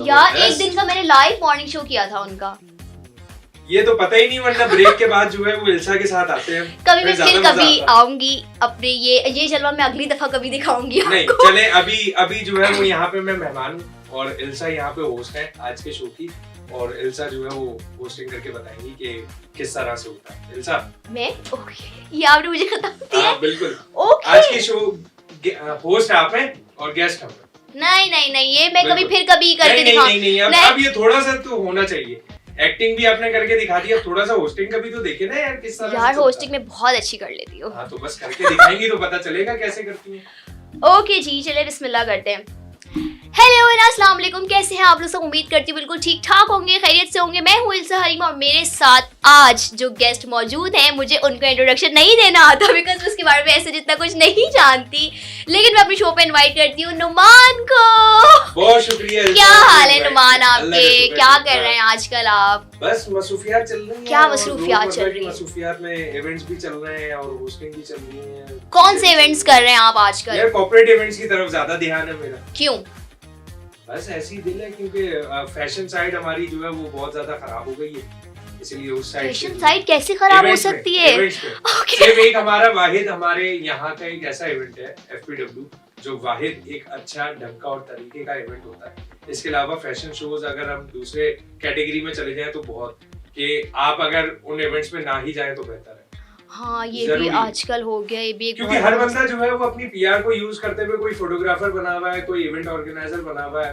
यार, एक दिन का मैंने लाइव मॉर्निंग शो किया था उनका। ये तो पता ही नहीं, वरना ब्रेक के बाद जो है वो इल्सा के साथ आते हैं। कभी मैं फिर कभी आऊंगी अपने ये जलवा मैं अगली दफा कभी दिखाऊंगी नहीं चले, अभी जो है वो यहाँ पे मैं मेहमान हूँ और इल्सा यहाँ पे होस्ट है आज के शो की, और इल्सा जो है वो होस्टिंग करके बताएंगी कि किस तरह से होता है। इल्सा मैं ओके, ये आपने मुझे खत्म किया? बिल्कुल ओके, आज की शो होस्ट आप हैं और गेस्ट हम हैं। नहीं ये मैं कभी फिर कभी करके दिखाऊंगी। नहीं, अब ये थोड़ा सा तो होना चाहिए, एक्टिंग भी आपने करके दिखा दी, अब थोड़ा सा होस्टिंग का भी तो देखे ना यार किस तरह। यार होस्टिंग में बहुत अच्छी कर लेती हूँ। हाँ तो बस करके दिखाएंगी तो पता चलेगा कैसे करती हैं। ओके जी, चलिए बिस्मिल्लाह करते हैं। हेलो अस्सलाम वालेकुम, कैसे हैं आप लोग? सब उम्मीद करती हूँ बिल्कुल ठीक ठाक होंगे, खैरियत से होंगे। मैं हूँ इल्सा हरीम और मेरे साथ आज जो गेस्ट मौजूद हैं, मुझे उनका इंट्रोडक्शन नहीं देना आता बिकॉज उसके बारे में ऐसे जितना कुछ नहीं जानती, लेकिन मैं अपनी शो पे इनवाइट करती हूँ नुमान को। बहुत शुक्रिया। क्या हाल है नुमान आपके? क्या कर रहे हैं आजकल आप? बस मसरूफियात चल रही हैं। क्या मसरूफियात चल रही है? मसरूफियात में इवेंट्स भी चल रहे हैं और होस्टिंग भी चल रही है। कौन से इवेंट्स कर रहे हैं आप आजकल? यार कॉर्पोरेट इवेंट्स की तरफ ज्यादा ध्यान है मेरा। क्यों? बस ऐसी दिल है, क्योंकि फैशन साइड हमारी जो है वो बहुत ज्यादा खराब हो गई है, इसलिए उस साइड। फैशन साइड कैसे खराब हो सकती है? सिर्फ एक हमारे यहाँ का एक ऐसा इवेंट है FPW जो वाहिद एक अच्छा ढंग का और तरीके का इवेंट होता है। इसके अलावा फैशन शोज अगर हम दूसरे कैटेगरी में चले जाएं तो बहुत, कि आप अगर उन इवेंट्स में ना ही जाएं तो बेहतर है। हाँ ये भी आजकल हो गया, ये भी एक, क्योंकि हर बंदा जो है वो अपनी PR को यूज करते हुए कोई फोटोग्राफर बना हुआ है, कोई इवेंट ऑर्गेनाइजर बना हुआ है,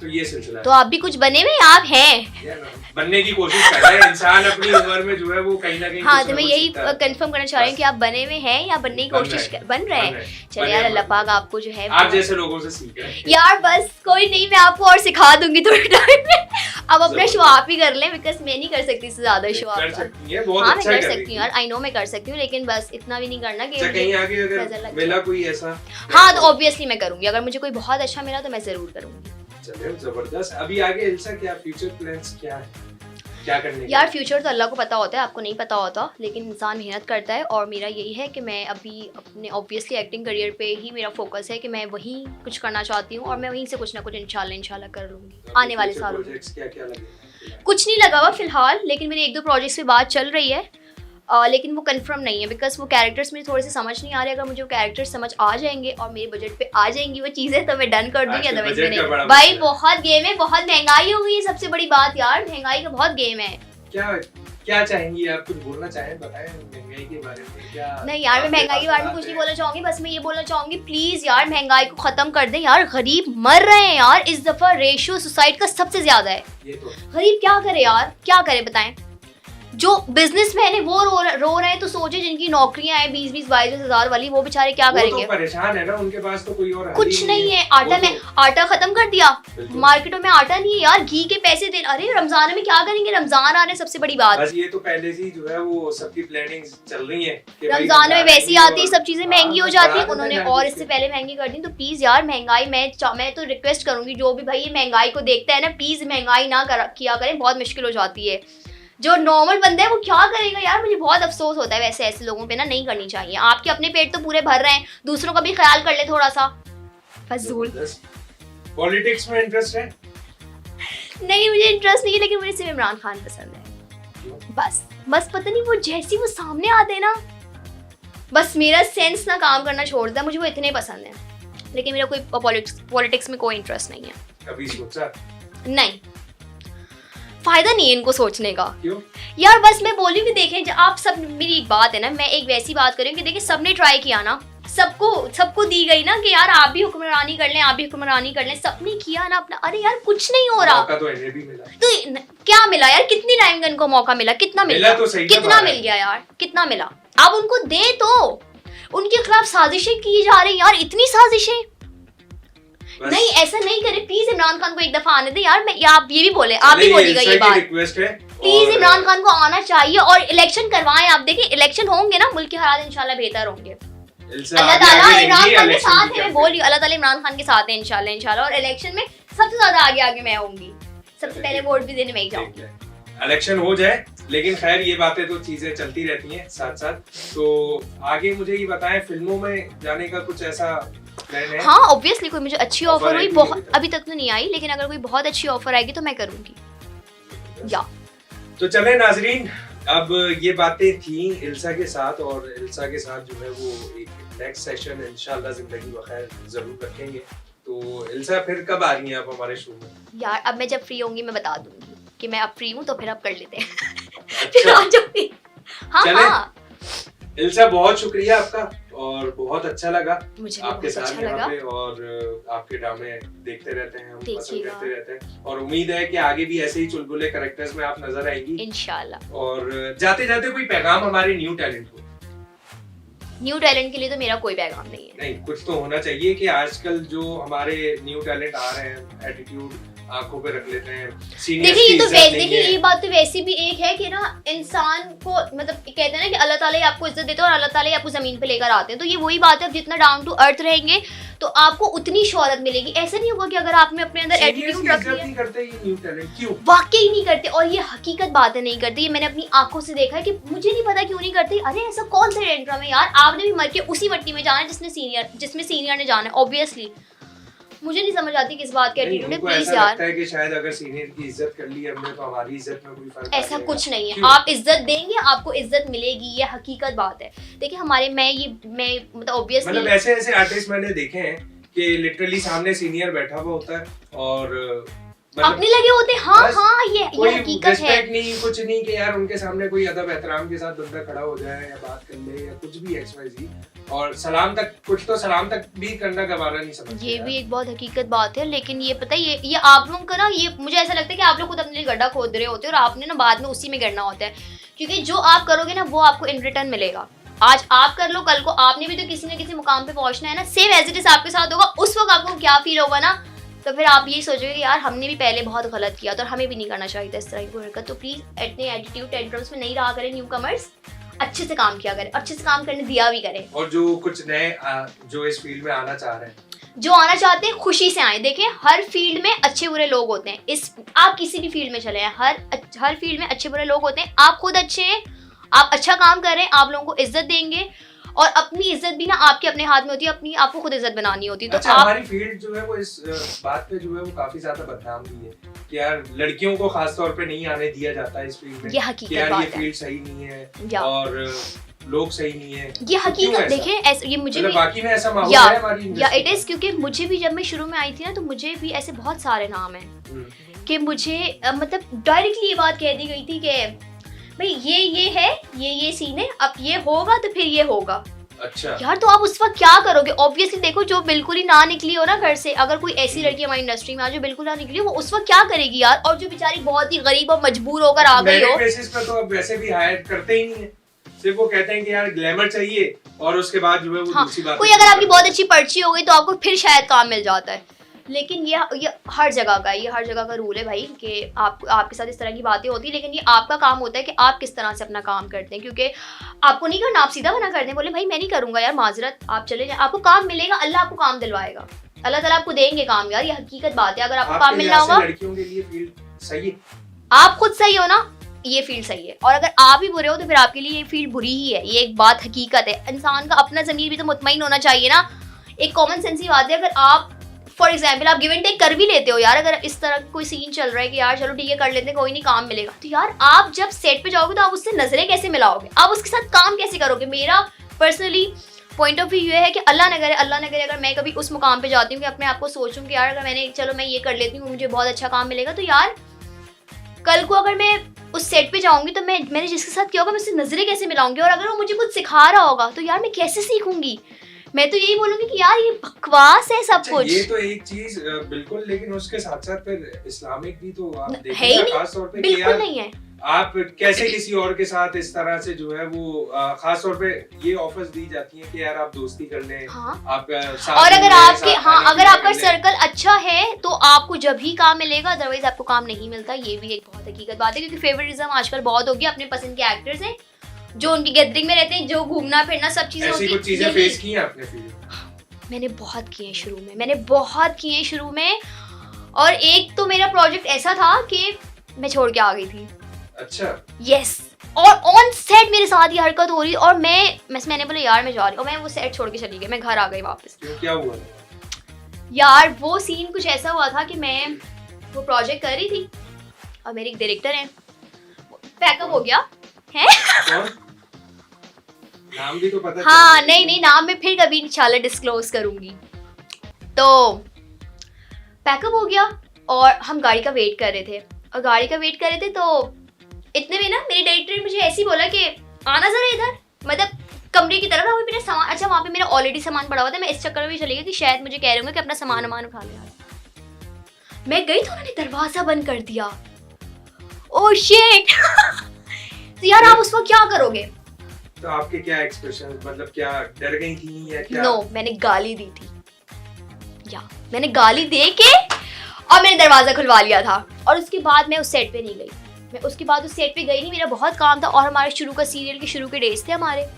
तो ये सिलसिला है। तो आप भी कुछ बने हुए आप हैं? बनने की कोशिश कर रहे हैं इंसान अपनी उम्र में जो है वो कहीं ना कहीं। हाँ तो मैं यही कंफर्म करना चाह रही हूँ कि आप बने हुए हैं या बनने की कोशिश बन रहे हैं। चलिए यार अल्लाह पाक आपको जो है आप जैसे लोगों से सीख रहे हैं यार। बस कोई नहीं, मैं आपको और सिखा दूंगी थोड़े टाइम में। अब अपना शो आप ही कर लें बिकॉज मैं नहीं कर सकती इससे ज्यादा शो। आप कर सकती हैं, बहुत हाँ अच्छा मैं कर सकती हूँ यार, आई नो मैं कर सकती हूँ, लेकिन बस इतना भी नहीं करना कि कहीं आगे अगर मिला कोई ऐसा। हाँ तो ऑब्वियसली मैं करूंगी, अगर मुझे कोई बहुत अच्छा मिला तो मैं जरूर करूंगी। चलिए जबरदस्त। अभी आगे इल्सा क्या फ्यूचर प्लान्स क्या है, क्या करने? यार फ्यूचर तो अल्लाह को पता होता है, आपको नहीं पता होता, लेकिन इंसान मेहनत करता है और मेरा यही है कि मैं अभी अपने ऑब्वियसली एक्टिंग करियर पे ही मेरा फोकस है कि मैं वहीं कुछ करना चाहती हूँ और मैं वहीं से कुछ ना कुछ इंशाल्लाह कर लूँगी आने वाले सालों में। क्या कुछ नहीं लगा हुआ फिलहाल, लेकिन मेरे 1-2 प्रोजेक्ट्स पे बात चल रही है, लेकिन वो कंफर्म नहीं है बिकॉज वो कैरेक्टर्स मुझे थोड़े से समझ नहीं आ रहे। अगर मुझे वो कैरेक्टर्स समझ आ जाएंगे और मेरे बजट पे आ जाएंगी वो चीज़ें तो मैं डन कर दूंगी, अदरवाइज मैं नहीं। भाई बहुत गेम है, बहुत महंगाई हो गई है, सबसे बड़ी बात यार महंगाई का बहुत गेम है। क्या चाहेंगी आप? कुछ बोलना चाहें, बताएं महंगाई के बारे में। क्या नहीं यार मैं महंगाई के बारे में कुछ नहीं बोलना चाहूंगी, बस मैं ये बोलना चाहूंगी प्लीज यार महंगाई को खत्म कर दें यार। गरीब मर रहे हैं यार, इस दफा रेशियो सुसाइड का सबसे ज्यादा है। ये तो गरीब क्या करे यार, क्या करे बताएं। जो बिजनेसमैन है वो रो रहे हैं, तो सोचे जिनकी नौकरियां हैं 20-22 हज़ार वाली, वो बेचारे क्या करेंगे? तो परेशान है ना, उनके पास तो कोई और कुछ नहीं है। आटा खत्म कर दिया, मार्केटों में आटा नहीं है यार, घी के पैसे दे। अरे रमजान में क्या करेंगे, रमजान आ रहे हैं, सबसे बड़ी बात। बस ये तो पहले से जो है वो सबकी प्लानिंग चल रही है। रमजान में वैसी आती है, सब चीजें महंगी हो जाती है, उन्होंने और इससे पहले महंगी कर दी। तो प्लीज यार महंगाई, मैं तो रिक्वेस्ट करूंगी जो भी भाई ये महंगाई को देखता है ना, प्लीज महंगाई ना किया करें, बहुत मुश्किल हो जाती है। जो नॉर्मल बंदा है वो क्या करेगा यार, मुझे बहुत अफसोस होता है। वैसे ऐसे लोगों पे ना नहीं करनी चाहिए। आपके अपने पेट तो पूरे भर रहे हैं, दूसरों का भी ख्याल कर ले थोड़ा सा। फजूल। पॉलिटिक्स में इंटरेस्ट है? नहीं मुझे इंटरेस्ट नहीं है, लेकिन मुझे सिर्फ इमरान खान पसंद है। बस पता नहीं वो जैसी वो सामने आते हैं ना, बस मेरा सेंस ना काम करना छोड़ देता है, मुझे वो इतने पसंद है। लेकिन मेरा कोई पॉलिटिक्स में कोई इंटरेस्ट नहीं है। कभी सोचा? नहीं, फायदा नहीं है इनको सोचने का। क्यों? यार बस मैं बोली कि देखें आप सब, मेरी एक बात है ना, मैं एक वैसी बात करूँ कि देखिए सबने ट्राई किया ना, सबको दी गई ना कि यार आप भी हुक्मरानी कर लें, आप भी हुक्मरानी कर लें, सबने किया ना अपना। अरे यार कुछ नहीं हो रहा। मौका तो इन्हें भी मिला। तो क्या मिला यार, कितनी टाइम इनको मौका मिला, कितना मिला? तो सही कितना मिल गया यार, कितना मिला? आप उनको दे तो उनके खिलाफ साजिशें की जा रही हैं यार, इतनी साजिशें। नहीं ऐसा नहीं करे प्लीज, इमरान खान को एक दफा आने दे यार। मैं आप ये भी बोले, आप भी बोलिएगा ये बात, रिक्वेस्ट है प्लीज इमरान खान को आना चाहिए और इलेक्शन करवाएं। आप देखिए इलेक्शन होंगे ना, मुल्क के हालात इंशाल्लाह बेहतर होंगे। अल्लाह ताला इमरान खान के साथ है, मैं बोल रही हूँ, अल्लाह ताला इमरान खान के साथ है इंशाल्लाह इंशाल्लाह। और इलेक्शन में सबसे ज्यादा आगे मैं होंगी, सबसे पहले वोट भी देने में ही जाऊंगी। इलेक्शन हो जाए, लेकिन खैर ये बातें तो चीजें चलती रहती हैं साथ साथ। तो आगे मुझे ये बताएं, फिल्मों में जाने का कुछ ऐसा प्लान है? हाँ ऑब्वियसली, कोई मुझे अच्छी ऑफर हुई, बहुत अभी तक तो नहीं आई, लेकिन अगर कोई बहुत अच्छी ऑफर आएगी तो मैं करूंगी या। तो चले नाजरीन, अब ये बातें थी इल्सा के साथ, और इल्सा के साथ जो है वो एक नेक्स्ट सेशन इंशाल्लाह जिंदगी बखैर जरूर रखेंगे। तो इल्सा फिर कब आ रही हैं आप हमारे शो में? यार अब मैं जब फ्री होंगी मैं बता दूंगी कि मैं अब फ्री हूँ, तो फिर अब कर लेते हैं। अच्छा। हाँ चले हाँ इल्सा, बहुत शुक्रिया आपका, और बहुत अच्छा लगा मुझे आपके बहुत साथ अच्छा यहाँ लगा। पे, और आपके ड्रामे देखते रहते हैं, हम पसंद देखिएगा। करते रहते हैं, और उम्मीद है कि आगे भी ऐसे ही चुलबुले कैरेक्टर्स में आप नजर आएंगी इंशाल्लाह। और जाते जाते कोई पैगाम हमारे न्यू टैलेंट को? न्यू टैलेंट के लिए तो मेरा कोई पैगाम नहीं है। नहीं, कुछ तो होना चाहिए कि आजकल जो हमारे न्यू टैलेंट आ रहे हैं, एटीट्यूड आंखों पे रख लेते हैं, सीनियर्स देखिए की ये तो इज्जत नहीं देखिए है। ये बात तो वैसी भी एक है कि ना इंसान को मतलब कहते हैं ना कि अल्लाह ताला ही आपको इज्जत देते हैं और अल्लाह ताला ही आपको जमीन पे लेकर आते हैं। तो ये वही बात है, आप जितना डाउन टू अर्थ रहेंगे तो आपको उतनी शोहरत मिलेगी। ऐसा नहीं होगा कि अगर आप में अपने अंदर सीनियर्स एटीट्यूड की रख इज्जत लिया, नहीं करते ये न्यू टैलेंट, क्यों? वाकई नहीं करते, और ये हकीकत बात है नहीं करते। ये मैंने अपनी आंखों से देखा है कि मुझे नहीं पता क्यों नहीं करते। अरे ऐसा कौन सा टेंट्रम है यार, आपने भी मर के उसी मट्टी में जाना है जिसमें सीनियर ने जाना है ऑब्वियसली। मुझे नहीं समझ आती किस बात का एटीट्यूड है, उनको प्लीज ऐसा यार। लगता है कि शायद अगर सीनियर की इज्जत कर ली हमने तो हमारी इज्जत में कोई फर्क ऐसा कुछ नहीं है, क्यों? आप इज्जत देंगे आपको इज्जत मिलेगी, ये हकीकत बात है। देखिए हमारे मैं मतलब ऑब्वियसली मतलब ऐसे ऐसे आर्टिस्ट मैंने देखे हैं कि लिटरली सामने सीनियर बैठा हुआ होता है और अपने लगे होते हैं। हाँ बस हाँ ये कोई हकीकत है। रिस्पेक्ट नहीं, कुछ नहीं कि यार उनके सामने कोई अदब एहतराम के साथ बंदा खड़ा हो जाए या बात कर ले या कुछ भी XYZ, और सलाम तक, कुछ तो सलाम तक भी करना गवारा नहीं समझते। ये भी एक बहुत हकीकत बात है, लेकिन ये पता है ये आप लोगों का ना, ये मुझे ऐसा लगता है कि आप लोग खुद अपने लिए गड्ढा खोद रहे होते हैं और आपने ना बाद में उसी में गिरना होता है, क्योंकि जो आप करोगे ना वो आपको इन रिटर्न मिलेगा। आज आप कर लो, कल को आपने भी तो किसी न किसी मुकाम पे पहुंचना है ना। सेम एज इट इज आपके साथ होगा, उस वक्त आपको क्या फील होगा ना, तो फिर आप यही सोचोगे कि यार हमने भी पहले बहुत गलत किया तो हमें भी नहीं करना चाहिए था इस तरह की कोई हरकत। तो प्लीज इतने एटीट्यूड टेंट्रम्स में नहीं रहा करें न्यू कमर्स, अच्छे से काम किया करें, अच्छे से काम करने दिया भी करें। और जो कुछ नए जो इस फील्ड में आना चाह रहे हैं, जो आना चाहते हैं खुशी से आए। देखें हर फील्ड में अच्छे बुरे लोग होते हैं, आप किसी भी फील्ड में चले हैं, हर फील्ड में अच्छे बुरे लोग होते हैं। आप खुद अच्छे हैं, आप अच्छा काम कर रहे हैं, आप लोगों को इज्जत देंगे, और अपनी इज्जत भी ना आपके अपने हाथ में होती है, अपनी आपको खुद इज्जत बनानी होती है। तो अच्छा, आप हमारी फील्ड जो है वो इस बात पे जो है वो काफी ज्यादा बदनाम भी है कि यार लड़कियों को खास तौर पे नहीं आने दिया जाता है इस फील्ड में, ये कि हकीकत यार ये बात है फील्ड सही नहीं है या और लोग सही नहीं है। ये क्यों हकीकत ऐसा? देखें ऐसे ये मुझे मतलब भी बाकी में ऐसा माहौल या है हमारी या industry इट इज, क्योंकि मुझे भी जब मैं शुरू में आई थी ना तो मुझे भी ऐसे बहुत सारे नाम हैं में। कि मुझे मतलब डायरेक्टली ये बात कह दी गई थी कि भाई ये है, ये सीन है, अब ये होगा तो फिर ये होगा। अच्छा यार तो आप उस वक्त क्या करोगे? ऑब्वियसली देखो जो बिल्कुल ही ना निकली हो ना घर से, अगर कोई ऐसी लड़की हमारी इंडस्ट्री में आ जो बिल्कुल ना निकली हो, वो उस वक्त क्या करेगी यार? और जो बेचारी बहुत ही गरीब और मजबूर होकर आ गई हो, बेसिस पे तो अब वैसे भी हायर करते ही नहीं है, सिर्फ वो कहते हैं कि यार ग्लैमर चाहिए और उसके बाद जो है वो हाँ, दूसरी बात। कोई अगर आपकी बहुत अच्छी पर्ची हो गई तो आपको फिर शायद काम मिल जाता है। लेकिन ये हर जगह का है, ये हर जगह का रूल है भाई कि आपके साथ इस तरह की बातें होती है, लेकिन ये आपका काम होता है कि आप किस तरह से अपना काम करते हैं, क्योंकि आपको नहीं करना, आप सीधा मना कर दें, बोले भाई मैं नहीं करूंगा यार, माजरत, आप चले जाए, आपको काम मिलेगा, अल्लाह आपको काम दिलवाएगा, अल्लाह ताला आपको देंगे काम। यार ये हकीकत बात है, अगर आपको काम मिलना होगा, लड़कियों के लिए फील्ड सही है, आप खुद सही हो ना, ये फील्ड सही है, और अगर आप ही बुरे हो तो फिर आपके लिए ये फील्ड बुरी ही है। ये एक बात हकीकत है, इंसान का अपना ज़मीर भी तो मुतमईन होना चाहिए ना। एक कॉमन सेंस की बात है, अगर आप फॉर एग्जाम्पल आप गिव एंड टेक कर भी लेते हो यार, अगर इस तरह कोई सीन चल रहा है कि यार चलो ठीक है कर लेते हैं, कोई नहीं काम मिलेगा, तो यार आप जब सेट पे जाओगे तो आप उससे नजरें कैसे मिलाओगे, आप उसके साथ काम कैसे करोगे? मेरा पर्सनली पॉइंट ऑफ व्यू ये है कि अल्लाह न करे अगर मैं कभी उस मुकाम पे जाती हूँ कि अपने आप को सोचूं कि यार अगर मैंने चलो मैं ये कर लेती हूँ, मुझे बहुत अच्छा काम मिलेगा, तो यार कल को अगर मैं उस सेट पे जाऊंगी तो मैंने जिसके साथ किया होगा मैं उससे नजरें कैसे मिलाऊंगी, और अगर वो मुझे कुछ सिखा रहा होगा तो यार मैं कैसे सीखूंगी? मैं तो यही बोलूंगी कि यार ये बकवास है सब कुछ। ये तो एक चीज बिल्कुल, लेकिन उसके साथ साथ फिर इस्लामिक भी तो आप है ही देखिए नहीं, खास तौर पे कि बिल्कुल यार नहीं है। आप कैसे किसी और के साथ इस तरह से जो है वो खास तौर पे ये ऑफर्स दी जाती हैं कि यार आप दोस्ती कर लें, हाँ। आप साथ और अगर घूमें, आपके साथ हाँ खाने अगर पीने आपका कर लें। सर्कल अच्छा है तो आपको जब ही काम मिलेगा, अदरवाइज आपको काम नहीं मिलता। ये भी एक बहुत हकीकत बात है, क्योंकि फेवरिज्म आजकल बहुत हो गया। अपने पसंद के एक्टर्स हैं जो उनकी गैदरिंग में रहते हैं, जो घूमना फिरना सब चीजें ऐसी होती कुछ चीजें यही- फेस की हैं आपने फिर? मैंने बहुत किए हैं शुरू में, मैंने बहुत किए हैं शुरू में। और एक तो मेरा प्रोजेक्ट ऐसा था कि मैं छोड़ के आ गई थी। अच्छा। यस, और ऑन सेट मेरे साथ ये हरकत हो रही, और मैंने बोला यार मैं जा रही हूँ, और मैं वो सेट छोड़ के चली गई, मैं घर आ गई वापस। क्यों, क्या हुआ? यार वो सीन कुछ ऐसा हुआ था कि मैं वो प्रोजेक्ट कर रही थी और मेरे एक डायरेक्टर हैं, पैकअप हो गया है। कौन? नाम भी तो पता हाँ चल- नहीं नाम मैं फिर कभी इंशाल्लाह डिस्क्लोज करूंगी। तो पैकअप हो गया और हम गाड़ी का वेट कर रहे थे, तो इतने में ना मेरे डायरेक्टर ने मुझे ऐसे ही बोला कि आना जरा इधर, मतलब कमरे की तरफ। वहाँ पे मेरा सामान, अच्छा वहाँ पे मेरा ऑलरेडी सामान पड़ा हुआ था। मैं इस चक्कर में चली गई कि शायद मुझे कह रहे होंगे कि अपना सामान उठा ले यार। मैं गई तो उन्होंने दरवाजा बंद कर दिया। Oh shit. तो यार आप उस वक्त क्या करोगे? तो आपके क्या एक्सप्रेशन, मतलब क्या डर गई थी या क्या? नो, मैंने गाली दी थी, या मैंने गाली दे के और मैंने दरवाजा खुलवा लिया था। और उसके बाद मैं उस सेट पे नहीं गई, मैं उसके बाद उस सेट पे गई नहीं, मेरा बहुत काम था। और हमारे शुरू का सीरियल के शुरू के डेज थे हमारे,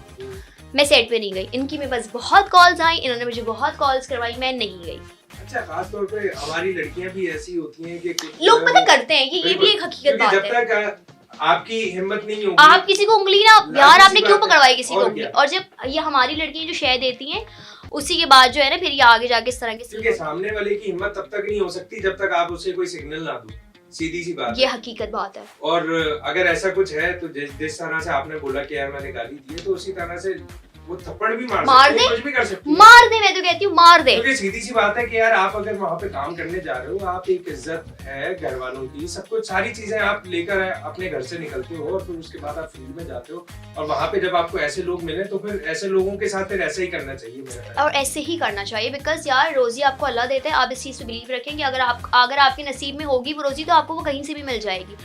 मैं सेट पे नहीं गई। इनकी मेरे पास बहुत कॉल्स आई, इन्होंने मुझे बहुत कॉल्स करवाई, मैं नहीं गई। अच्छा, खास तौर पे हमारी लड़कियां भी ऐसी होती हैं कि कुछ लोग जो पता है करते हैं, ये भी एक हकीकत बात जब है। तक आपकी हिम्मत नहीं होगी, आप किसी को उंगली ना, लाज़मी यार सी आपने बात क्यों है। पकड़वाई किसी को और उंगली? क्या? और जब ये हमारी लड़कियां जो शय देती हैं, उसी के बाद जो है ना फिर ये आगे जाके इस तरह के क्योंकि सामने वाले की हिम्मत तब तक नहीं हो सकती जब तक आप उसे कोई सिग्नल ना दो। सीधी सी बात ये है। हकीकत बात है। और अगर ऐसा कुछ है तो जिस तरह से आपने बोला कि यार मैंने गाली दी है, तो उसी तरह से वो थप्पड़ भी मार सकती है, दे, कुछ भी कर सकती है। मार दे, मैं तो कहती हूँ मार दे। क्योंकि सीधी सी बात है कि यार आप अगर वहाँ पे काम करने जा रहे हो, आप एक इज्जत है घर वालों की, सब कुछ सारी चीजें आप लेकर अपने घर से निकलते हो और फिर उसके बाद आप फील्ड में जाते हो, और वहाँ पे जब आपको ऐसे लोग मिले तो फिर ऐसे लोगों के साथ फिर ऐसे ही करना चाहिए मेरा। और ऐसे ही करना चाहिए, बिकॉज यार रोजी आपको अल्लाह देता है, आप इस चीज़ पे बिलीव रखें कि अगर आपके नसीब में होगी वो रोजी, तो आपको वो कहीं से भी मिल जाएगी।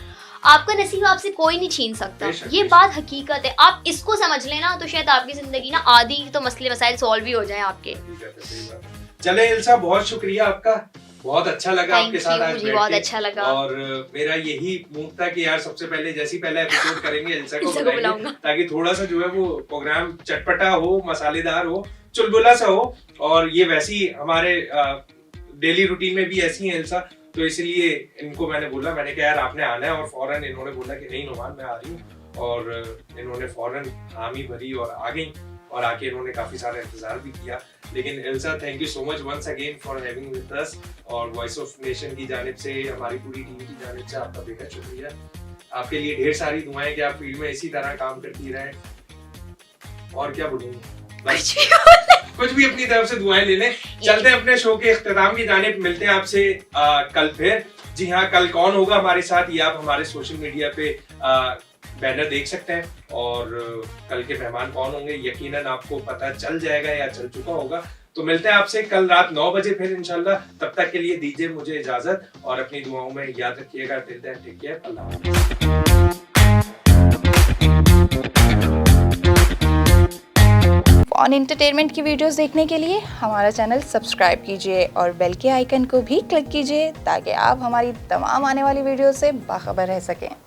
आपका नसीब आपसे कोई नहीं छीन सकता, ये बात हकीकत है। आप इसको समझ लेना तो शायद आपकी जिंदगी ना आधी तो मसले मसाइल सॉल्व भी हो जाए आपके। चले इल्सा, बहुत शुक्रिया आपका, बहुत अच्छा लगा Thank आपके you, साथ आज मुझे बैठ बहुत के। अच्छा लगा। और मेरा यही मूड था कि यार सबसे पहले जैसे ही पहला एपिसोड करेंगे इल्सा को इल्सा को बुलाएंगे, बुलाऊंगा। ताकि थोड़ा सा जो है वो प्रोग्राम चटपटा हो, मसालेदार हो, चुलबुला सा हो। और ये वैसी हमारे डेली रूटीन में भी ऐसी है इल्सा, तो इसलिए इनको मैंने बोला, मैंने कहा यार आपने आना है, और फौरन इन्होंने बोला कि नहीं नुमान मैं आ रही हूँ, और इन्होंने फौरन हामी भरी और आ गई, और आके इन्होंने काफी सारा इंतजार भी किया। लेकिन Ilsa, thank you so much once again for having with us, और वॉइस ऑफ नेशन की जानिब से, हमारी पूरी टीम की जानिब से आपका बेहद शुक्रिया। आपके लिए ढेर सारी दुआएं कि आप फील्ड में इसी तरह काम करती रहें। और क्या बोलूंगी, कुछ भी अपनी तरफ से दुआएं ले लें। चलते हैं अपने शो के इख्तिताम की जानिब, मिलते हैं आपसे कल फिर। जी हाँ, कल कौन होगा हमारे साथ ये आप हमारे सोशल मीडिया पे बैनर देख सकते हैं, और कल के मेहमान कौन होंगे यकीनन आपको पता चल जाएगा या चल चुका होगा। तो मिलते हैं आपसे कल रात 9 बजे फिर इंशाल्लाह। तब तक के लिए दीजिए मुझे इजाजत, और अपनी दुआओं में याद रखिएगा। टिल देन टेक केयर, अल्लाह हाफ़िज़। ऑन एंटरटेनमेंट की वीडियोस देखने के लिए हमारा चैनल सब्सक्राइब कीजिए और बेल के आइकन को भी क्लिक कीजिए, ताकि आप हमारी तमाम आने वाली वीडियो से बाखबर रह सकें।